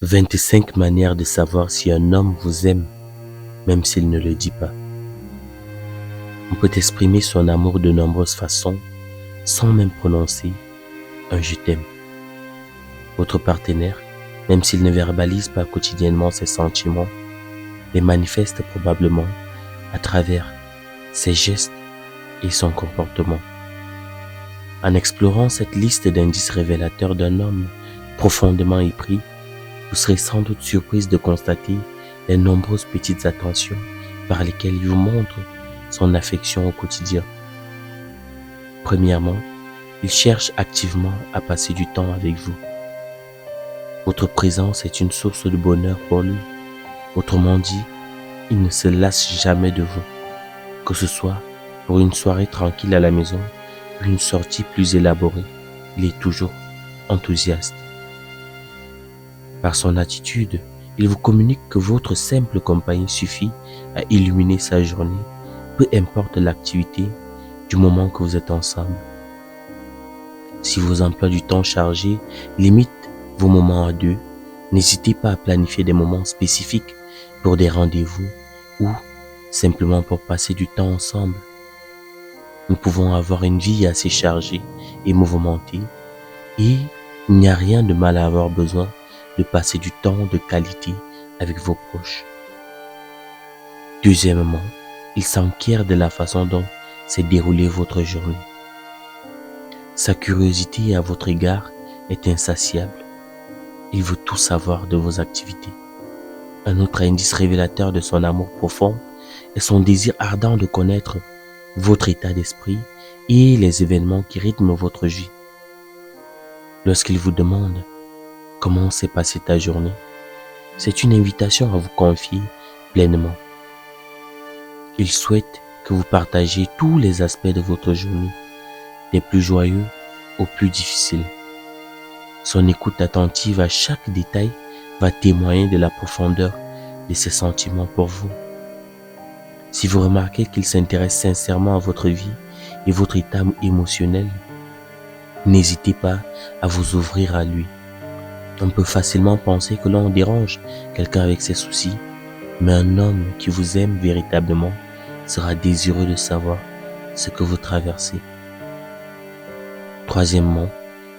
25 manières de savoir si un homme vous aime, même s'il ne le dit pas. On peut exprimer son amour de nombreuses façons, sans même prononcer un je t'aime. Votre partenaire, même s'il ne verbalise pas quotidiennement ses sentiments, les manifeste probablement à travers ses gestes et son comportement. En explorant cette liste d'indices révélateurs d'un homme profondément épris, vous serez sans doute surprise de constater les nombreuses petites attentions par lesquelles il vous montre son affection au quotidien. Premièrement, il cherche activement à passer du temps avec vous. Votre présence est une source de bonheur pour lui. Autrement dit, il ne se lasse jamais de vous, que ce soit pour une soirée tranquille à la maison ou une sortie plus élaborée. Il est toujours enthousiaste. Par son attitude, il vous communique que votre simple compagnie suffit à illuminer sa journée, peu importe l'activité du moment que vous êtes ensemble. Si vos emplois du temps chargés limitent vos moments à deux, n'hésitez pas à planifier des moments spécifiques pour des rendez-vous ou simplement pour passer du temps ensemble. Nous pouvons avoir une vie assez chargée et mouvementée et il n'y a rien de mal à avoir besoin de passer du temps de qualité avec vos proches. Deuxièmement, il s'enquiert de la façon dont s'est déroulée votre journée. Sa curiosité à votre égard est insatiable. Il veut tout savoir de vos activités. Un autre indice révélateur de son amour profond est son désir ardent de connaître votre état d'esprit et les événements qui rythment votre vie. Lorsqu'il vous demande comment s'est passée ta journée, c'est une invitation à vous confier pleinement. Il souhaite que vous partagiez tous les aspects de votre journée, des plus joyeux aux plus difficiles. Son écoute attentive à chaque détail va témoigner de la profondeur de ses sentiments pour vous. Si vous remarquez qu'il s'intéresse sincèrement à votre vie et votre état émotionnel, n'hésitez pas à vous ouvrir à lui. On peut facilement penser que l'on dérange quelqu'un avec ses soucis, mais un homme qui vous aime véritablement sera désireux de savoir ce que vous traversez. Troisièmement,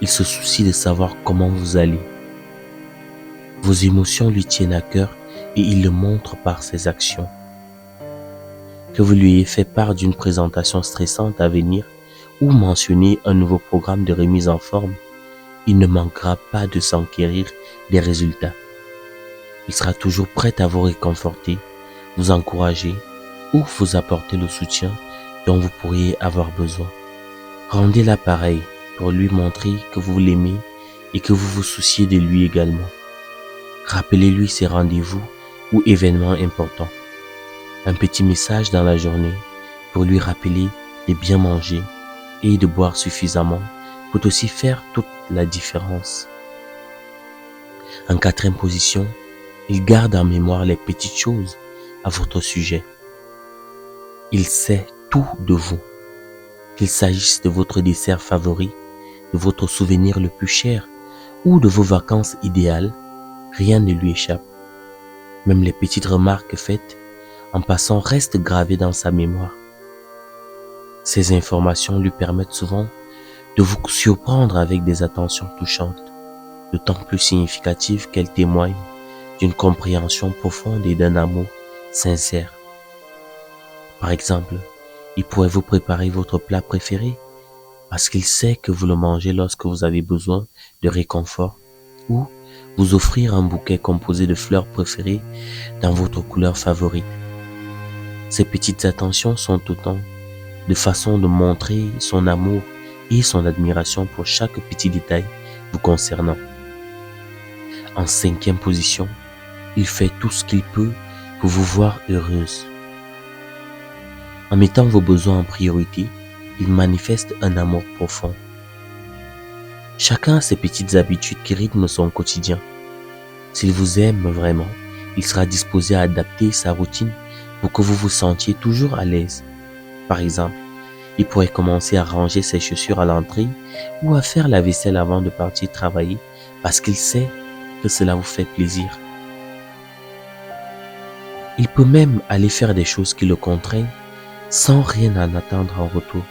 il se soucie de savoir comment vous allez. Vos émotions lui tiennent à cœur et il le montre par ses actions. Que vous lui ayez fait part d'une présentation stressante à venir ou mentionné un nouveau programme de remise en forme, il ne manquera pas de s'enquérir des résultats. Il sera toujours prêt à vous réconforter, vous encourager ou vous apporter le soutien dont vous pourriez avoir besoin. Rendez l'appareil pour lui montrer que vous l'aimez et que vous vous souciez de lui également. Rappelez-lui ses rendez-vous ou événements importants. Un petit message dans la journée pour lui rappeler de bien manger et de boire suffisamment peut aussi faire toute la différence. En quatrième position, il garde en mémoire les petites choses à votre sujet. Il sait tout de vous, qu'il s'agisse de votre dessert favori, de votre souvenir le plus cher ou de vos vacances idéales, rien ne lui échappe. Même les petites remarques faites en passant restent gravées dans sa mémoire. Ces informations lui permettent souvent de vous surprendre avec des attentions touchantes, d'autant plus significatives qu'elles témoignent d'une compréhension profonde et d'un amour sincère. Par exemple, il pourrait vous préparer votre plat préféré parce qu'il sait que vous le mangez lorsque vous avez besoin de réconfort ou vous offrir un bouquet composé de fleurs préférées dans votre couleur favorite. Ces petites attentions sont autant de façons de montrer son amour et son admiration pour chaque petit détail vous concernant. En cinquième position, il fait tout ce qu'il peut pour vous voir heureuse. En mettant vos besoins en priorité, il manifeste un amour profond. Chacun a ses petites habitudes qui rythment son quotidien. S'il vous aime vraiment, il sera disposé à adapter sa routine pour que vous vous sentiez toujours à l'aise. Par exemple, il pourrait commencer à ranger ses chaussures à l'entrée ou à faire la vaisselle avant de partir travailler parce qu'il sait que cela vous fait plaisir. Il peut même aller faire des choses qui le contraignent sans rien en attendre en retour.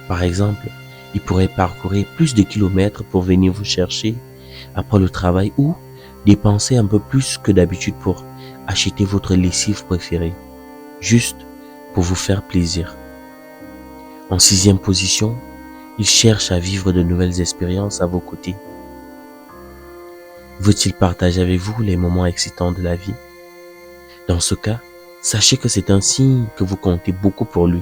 Par exemple, il pourrait parcourir plus de kilomètres pour venir vous chercher après le travail ou dépenser un peu plus que d'habitude pour acheter votre lessive préférée, juste pour vous faire plaisir. En 6e position, il cherche à vivre de nouvelles expériences à vos côtés. Veut-il partager avec vous les moments excitants de la vie? Dans ce cas, sachez que c'est un signe que vous comptez beaucoup pour lui.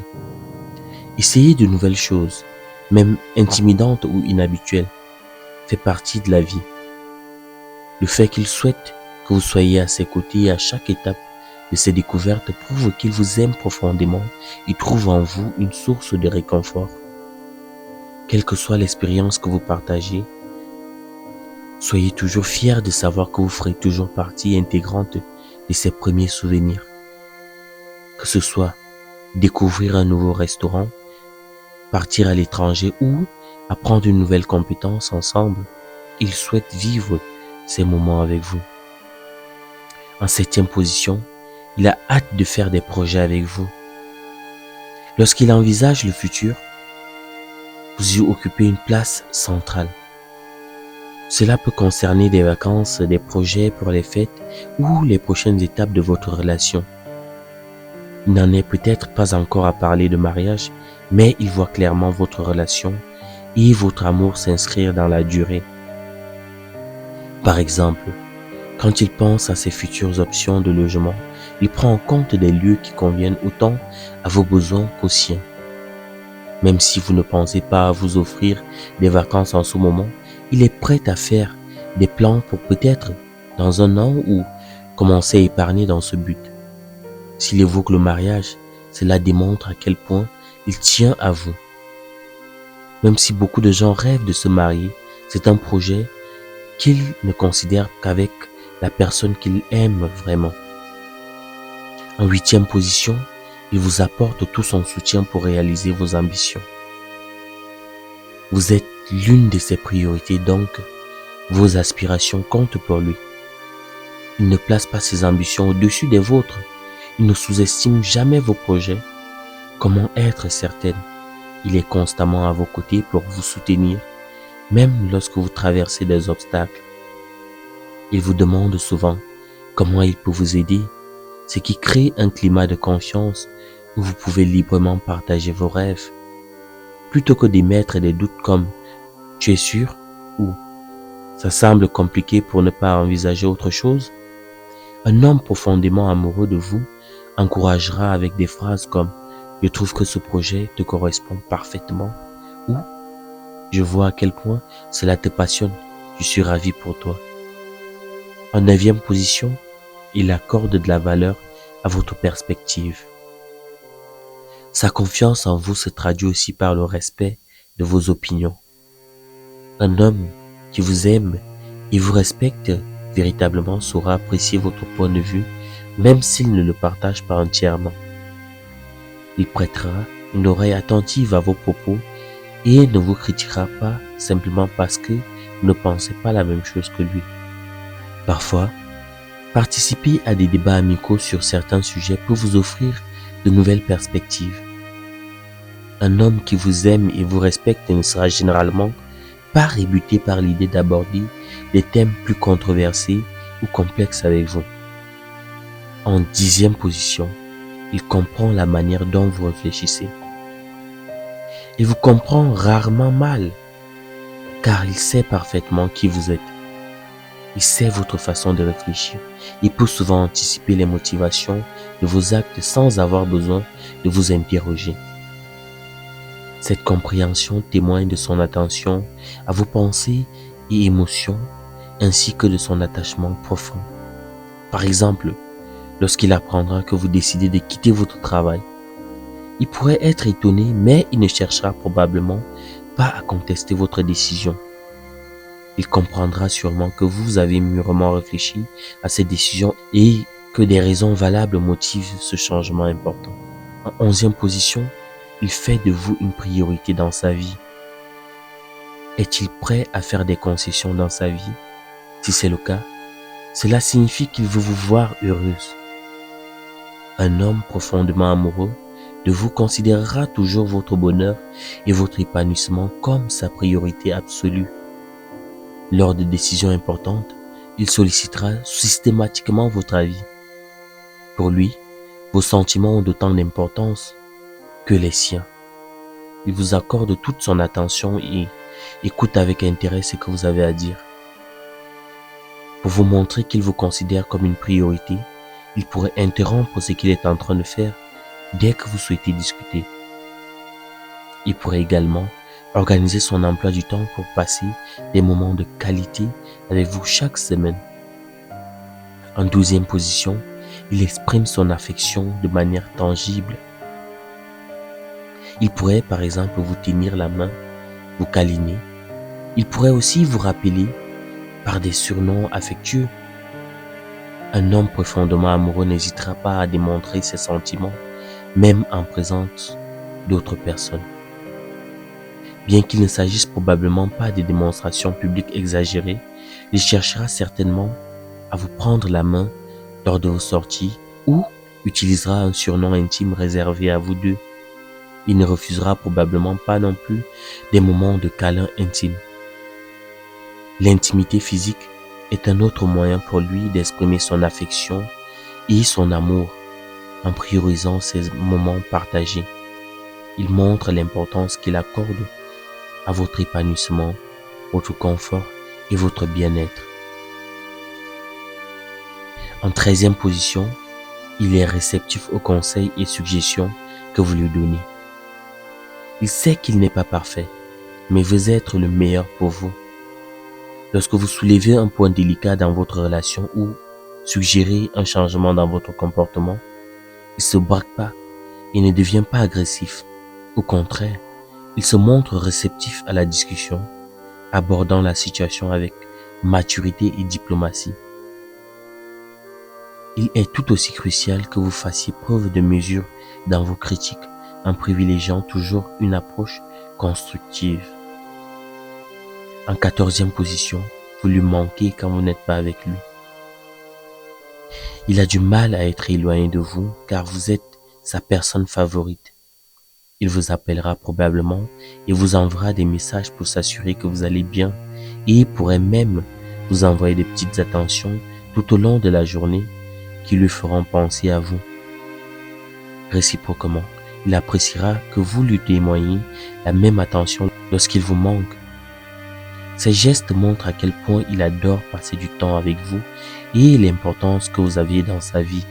Essayer de nouvelles choses, même intimidantes ou inhabituelles, fait partie de la vie. Le fait qu'il souhaite que vous soyez à ses côtés à chaque étape de ses découvertes prouve qu'il vous aime profondément et trouve en vous une source de réconfort. Quelle que soit l'expérience que vous partagez, soyez toujours fiers de savoir que vous ferez toujours partie intégrante de ses premiers souvenirs. Que ce soit découvrir un nouveau restaurant, partir à l'étranger ou apprendre une nouvelle compétence ensemble, il souhaite vivre ces moments avec vous. En 7e position, il a hâte de faire des projets avec vous. Lorsqu'il envisage le futur, vous y occupez une place centrale. Cela peut concerner des vacances, des projets pour les fêtes ou les prochaines étapes de votre relation. Il n'en est peut-être pas encore à parler de mariage, mais il voit clairement votre relation et votre amour s'inscrire dans la durée. Par exemple, quand il pense à ses futures options de logement, il prend en compte des lieux qui conviennent autant à vos besoins qu'aux siens. Même si vous ne pensez pas à vous offrir des vacances en ce moment, il est prêt à faire des plans pour peut-être dans un an ou commencer à épargner dans ce but. S'il évoque le mariage, cela démontre à quel point il tient à vous. Même si beaucoup de gens rêvent de se marier, c'est un projet qu'ils ne considèrent qu'avec la personne qu'ils aiment vraiment. En 8e position, il vous apporte tout son soutien pour réaliser vos ambitions. Vous êtes l'une de ses priorités, donc vos aspirations comptent pour lui. Il ne place pas ses ambitions au-dessus des vôtres. Il ne sous-estime jamais vos projets. Comment être certaine? Il est constamment à vos côtés pour vous soutenir, même lorsque vous traversez des obstacles. Il vous demande souvent comment il peut vous aider, ce qui crée un climat de confiance où vous pouvez librement partager vos rêves. Plutôt que d'émettre des doutes comme « tu es sûr » ou « ça semble compliqué pour ne pas envisager autre chose », un homme profondément amoureux de vous encouragera avec des phrases comme « je trouve que ce projet te correspond parfaitement » ou « je vois à quel point cela te passionne, je suis ravi pour toi ». En 9e position, il accorde de la valeur à votre perspective. Sa confiance en vous se traduit aussi par le respect de vos opinions. Un homme qui vous aime et vous respecte véritablement saura apprécier votre point de vue, même s'il ne le partage pas entièrement. Il prêtera une oreille attentive à vos propos et ne vous critiquera pas simplement parce que vous ne pensez pas la même chose que lui. Parfois, participer à des débats amicaux sur certains sujets peut vous offrir de nouvelles perspectives. Un homme qui vous aime et vous respecte ne sera généralement pas rebuté par l'idée d'aborder des thèmes plus controversés ou complexes avec vous. En 10e position, il comprend la manière dont vous réfléchissez. Il vous comprend rarement mal, car il sait parfaitement qui vous êtes. Il sait votre façon de réfléchir. Il peut souvent anticiper les motivations de vos actes sans avoir besoin de vous interroger. Cette compréhension témoigne de son attention à vos pensées et émotions, ainsi que de son attachement profond. Par exemple, lorsqu'il apprendra que vous décidez de quitter votre travail, il pourrait être étonné, mais il ne cherchera probablement pas à contester votre décision. Il comprendra sûrement que vous avez mûrement réfléchi à cette décision et que des raisons valables motivent ce changement important. En 11e position, il fait de vous une priorité dans sa vie. Est-il prêt à faire des concessions dans sa vie? Si c'est le cas, cela signifie qu'il veut vous voir heureuse. Un homme profondément amoureux de vous considérera toujours votre bonheur et votre épanouissement comme sa priorité absolue. Lors de décisions importantes, il sollicitera systématiquement votre avis. Pour lui, vos sentiments ont d'autant d'importance que les siens. Il vous accorde toute son attention et écoute avec intérêt ce que vous avez à dire. Pour vous montrer qu'il vous considère comme une priorité, il pourrait interrompre ce qu'il est en train de faire dès que vous souhaitez discuter. Il pourrait également organiser son emploi du temps pour passer des moments de qualité avec vous chaque semaine. En 12e position, il exprime son affection de manière tangible. Il pourrait par exemple vous tenir la main, vous câliner. Il pourrait aussi vous rappeler par des surnoms affectueux. Un homme profondément amoureux n'hésitera pas à démontrer ses sentiments, même en présence d'autres personnes. Bien qu'il ne s'agisse probablement pas de démonstrations publiques exagérées, il cherchera certainement à vous prendre la main lors de vos sorties ou utilisera un surnom intime réservé à vous deux. Il ne refusera probablement pas non plus des moments de câlin intime. L'intimité physique est un autre moyen pour lui d'exprimer son affection et son amour en priorisant ces moments partagés. Il montre l'importance qu'il accorde à votre épanouissement, votre confort et votre bien-être. En 13e position, il est réceptif aux conseils et suggestions que vous lui donnez. Il sait qu'il n'est pas parfait, mais veut être le meilleur pour vous. Lorsque vous soulevez un point délicat dans votre relation ou suggérez un changement dans votre comportement, il se braque pas et ne devient pas agressif. Au contraire, il se montre réceptif à la discussion, abordant la situation avec maturité et diplomatie. Il est tout aussi crucial que vous fassiez preuve de mesure dans vos critiques en privilégiant toujours une approche constructive. En 14e position, vous lui manquez quand vous n'êtes pas avec lui. Il a du mal à être éloigné de vous car vous êtes sa personne favorite. Il vous appellera probablement et vous enverra des messages pour s'assurer que vous allez bien et il pourrait même vous envoyer des petites attentions tout au long de la journée qui lui feront penser à vous. Réciproquement, il appréciera que vous lui témoigniez la même attention lorsqu'il vous manque. Ces gestes montrent à quel point il adore passer du temps avec vous et l'importance que vous avez dans sa vie.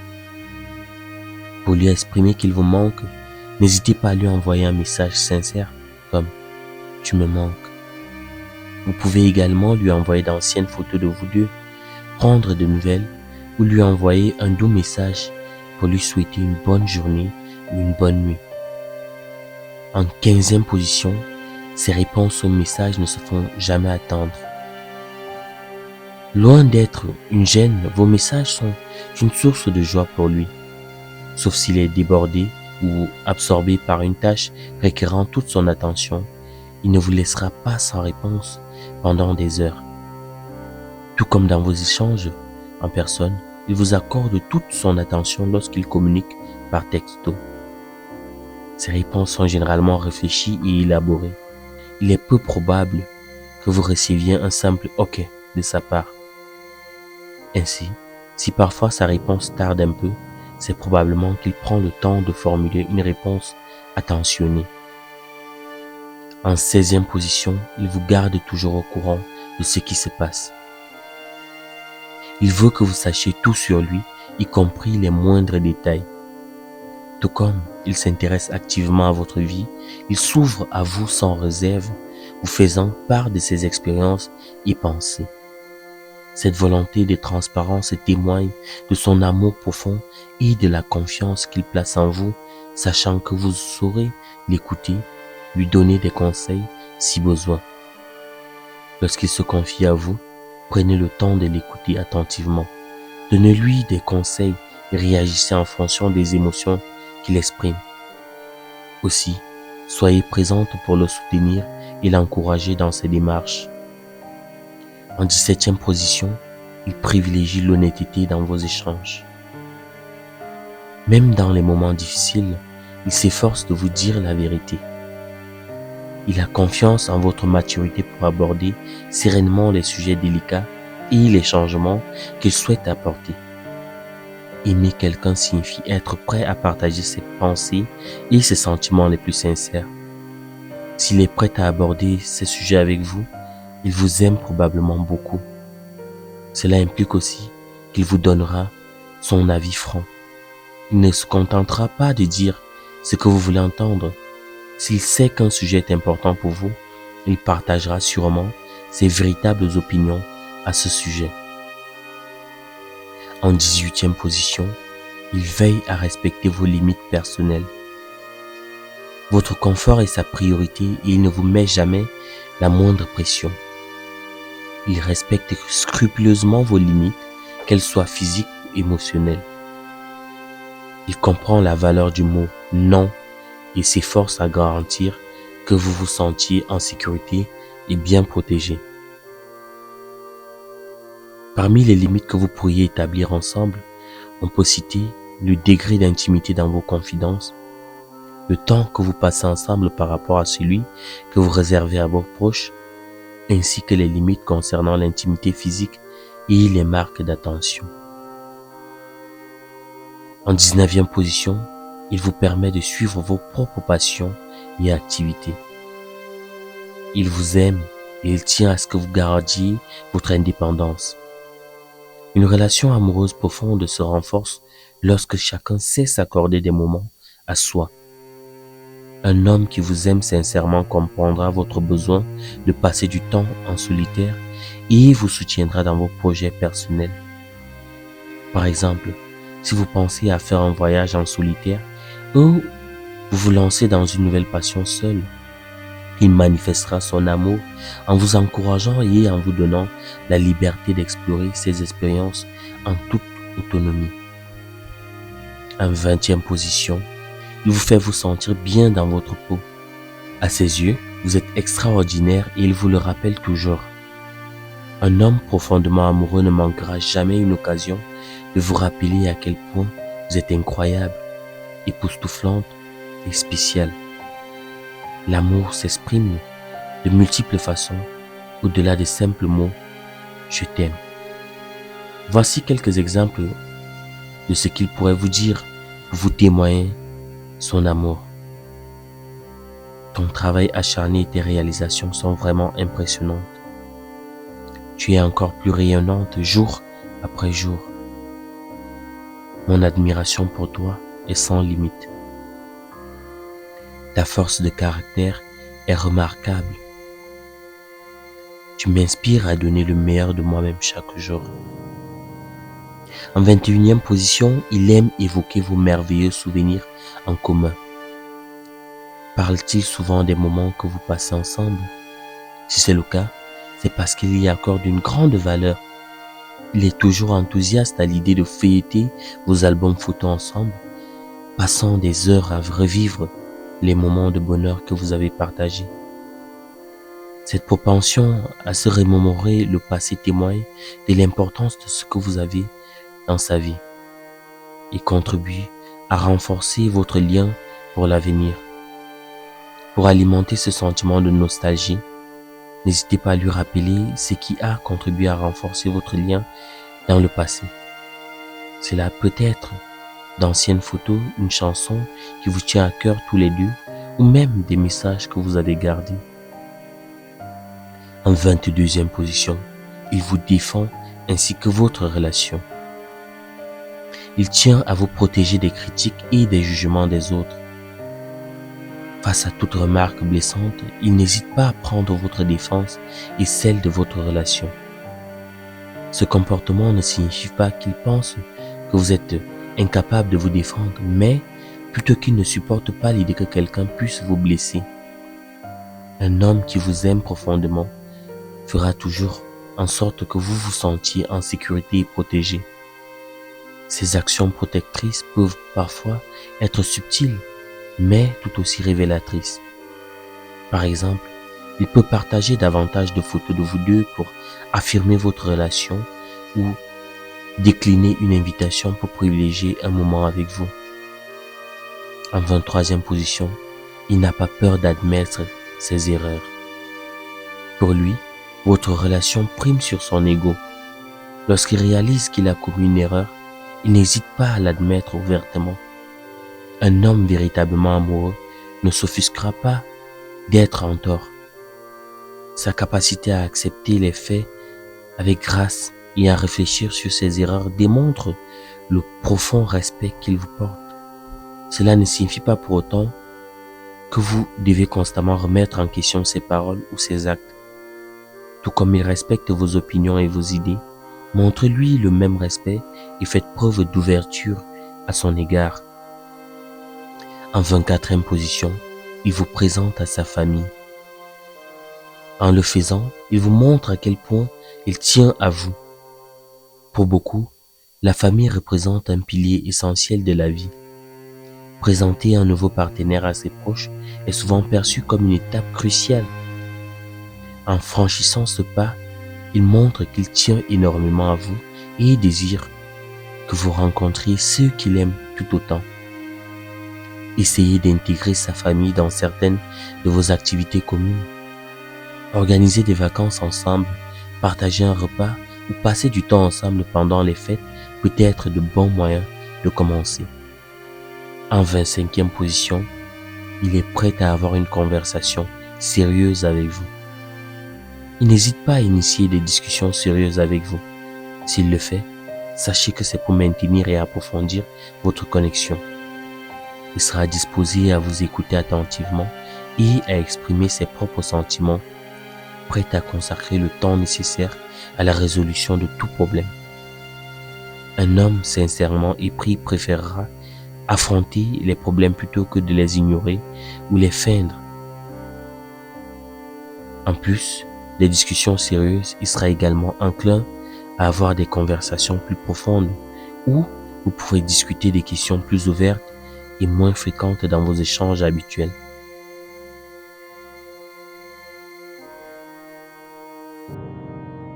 Pour lui exprimer qu'il vous manque, n'hésitez pas à lui envoyer un message sincère comme « Tu me manques ». Vous pouvez également lui envoyer d'anciennes photos de vous deux, prendre de nouvelles ou lui envoyer un doux message pour lui souhaiter une bonne journée ou une bonne nuit. En 15e position, ses réponses aux messages ne se font jamais attendre. Loin d'être une gêne, vos messages sont une source de joie pour lui. Sauf s'il est débordé ou absorbé par une tâche requérant toute son attention, il ne vous laissera pas sans réponse pendant des heures. Tout comme dans vos échanges en personne, il vous accorde toute son attention lorsqu'il communique par texto. Ces réponses sont généralement réfléchies et élaborées. Il est peu probable que vous receviez un simple « OK » de sa part. Ainsi, si parfois sa réponse tarde un peu, c'est probablement qu'il prend le temps de formuler une réponse attentionnée. En 16e position, il vous garde toujours au courant de ce qui se passe. Il veut que vous sachiez tout sur lui, y compris les moindres détails. Tout comme il s'intéresse activement à votre vie, il s'ouvre à vous sans réserve, vous faisant part de ses expériences et pensées. Cette volonté de transparence témoigne de son amour profond et de la confiance qu'il place en vous, sachant que vous saurez l'écouter, lui donner des conseils si besoin. Lorsqu'il se confie à vous, prenez le temps de l'écouter attentivement. Donnez-lui des conseils et réagissez en fonction des émotions qu'il exprime. Aussi, soyez présente pour le soutenir et l'encourager dans ses démarches. En 17e position, Il privilégie l'honnêteté dans vos échanges. Même dans les moments difficiles, il s'efforce de vous dire la vérité. Il a confiance en votre maturité pour aborder sereinement les sujets délicats et les changements qu'il souhaite apporter. Aimer quelqu'un signifie être prêt à partager ses pensées et ses sentiments les plus sincères. S'il est prêt à aborder ces sujets avec vous, il vous aime probablement beaucoup. Cela implique aussi qu'il vous donnera son avis franc. Il ne se contentera pas de dire ce que vous voulez entendre. S'il sait qu'un sujet est important pour vous, il partagera sûrement ses véritables opinions à ce sujet. En 18e position, il veille à respecter vos limites personnelles. Votre confort est sa priorité et il ne vous met jamais la moindre pression. Il respecte scrupuleusement vos limites, qu'elles soient physiques ou émotionnelles. Il comprend la valeur du mot « non » et s'efforce à garantir que vous vous sentiez en sécurité et bien protégé. Parmi les limites que vous pourriez établir ensemble, on peut citer le degré d'intimité dans vos confidences, le temps que vous passez ensemble par rapport à celui que vous réservez à vos proches, ainsi que les limites concernant l'intimité physique et les marques d'attention. En 19e position, il vous permet de suivre vos propres passions et activités. Il vous aime et il tient à ce que vous gardiez votre indépendance. Une relation amoureuse profonde se renforce lorsque chacun sait s'accorder des moments à soi. Un homme qui vous aime sincèrement comprendra votre besoin de passer du temps en solitaire et vous soutiendra dans vos projets personnels. Par exemple, si vous pensez à faire un voyage en solitaire ou vous vous lancez dans une nouvelle passion seul, il manifestera son amour en vous encourageant et en vous donnant la liberté d'explorer ces expériences en toute autonomie. En 20e position, il vous fait vous sentir bien dans votre peau. À ses yeux, vous êtes extraordinaire et il vous le rappelle toujours. Un homme profondément amoureux ne manquera jamais une occasion de vous rappeler à quel point vous êtes incroyable, époustouflante et spéciale. L'amour s'exprime de multiples façons, au-delà des simples mots « je t'aime ». Voici quelques exemples de ce qu'il pourrait vous dire pour vous témoigner son amour. Ton travail acharné et tes réalisations sont vraiment impressionnantes. Tu es encore plus rayonnante jour après jour. Mon admiration pour toi est sans limite. Ta force de caractère est remarquable. Tu m'inspires à donner le meilleur de moi-même chaque jour. En 21e position, il aime évoquer vos merveilleux souvenirs en commun. Parle-t-il souvent des moments que vous passez ensemble? Si c'est le cas, c'est parce qu'il y accorde une grande valeur. Il est toujours enthousiaste à l'idée de feuilleter vos albums photos ensemble, passant des heures à revivre les moments de bonheur que vous avez partagés. Cette propension à se remémorer le passé témoigne de l'importance de ce que vous avez dans sa vie et contribue à renforcer votre lien pour l'avenir. Pour alimenter ce sentiment de nostalgie, n'hésitez pas à lui rappeler ce qui a contribué à renforcer votre lien dans le passé. Cela peut être d'anciennes photos, une chanson qui vous tient à cœur tous les deux, ou même des messages que vous avez gardés. En 22e position, il vous défend ainsi que votre relation. Il tient à vous protéger des critiques et des jugements des autres. Face à toute remarque blessante, il n'hésite pas à prendre votre défense et celle de votre relation. Ce comportement ne signifie pas qu'il pense que vous êtes incapable de vous défendre, mais plutôt qu'il ne supporte pas l'idée que quelqu'un puisse vous blesser. Un homme qui vous aime profondément fera toujours en sorte que vous vous sentiez en sécurité et protégé. Ces actions protectrices peuvent parfois être subtiles, mais tout aussi révélatrices. Par exemple, il peut partager davantage de photos de vous deux pour affirmer votre relation ou décliner une invitation pour privilégier un moment avec vous. En 23e position, il n'a pas peur d'admettre ses erreurs. Pour lui, votre relation prime sur son ego. Lorsqu'il réalise qu'il a commis une erreur, il n'hésite pas à l'admettre ouvertement. Un homme véritablement amoureux ne s'offusquera pas d'être en tort. Sa capacité à accepter les faits avec grâce et à réfléchir sur ses erreurs démontre le profond respect qu'il vous porte. Cela ne signifie pas pour autant que vous devez constamment remettre en question ses paroles ou ses actes. Tout comme il respecte vos opinions et vos idées, montrez-lui le même respect et faites preuve d'ouverture à son égard. En 24e position, il vous présente à sa famille. En le faisant, il vous montre à quel point il tient à vous. Pour beaucoup, la famille représente un pilier essentiel de la vie. Présenter un nouveau partenaire à ses proches est souvent perçu comme une étape cruciale. En franchissant ce pas, il montre qu'il tient énormément à vous et désire que vous rencontriez ceux qu'il aime tout autant. Essayez d'intégrer sa famille dans certaines de vos activités communes. Organisez des vacances ensemble, partager un repas ou passer du temps ensemble pendant les fêtes peut être de bons moyens de commencer. En 25e position, il est prêt à avoir une conversation sérieuse avec vous. Il n'hésite pas à initier des discussions sérieuses avec vous. S'il le fait, sachez que c'est pour maintenir et approfondir votre connexion. Il sera disposé à vous écouter attentivement et à exprimer ses propres sentiments, prêt à consacrer le temps nécessaire à la résolution de tout problème. Un homme sincèrement épris préférera affronter les problèmes plutôt que de les ignorer ou les feindre. En plus des discussions sérieuses, il sera également enclin à avoir des conversations plus profondes où vous pourrez discuter des questions plus ouvertes et moins fréquentes dans vos échanges habituels.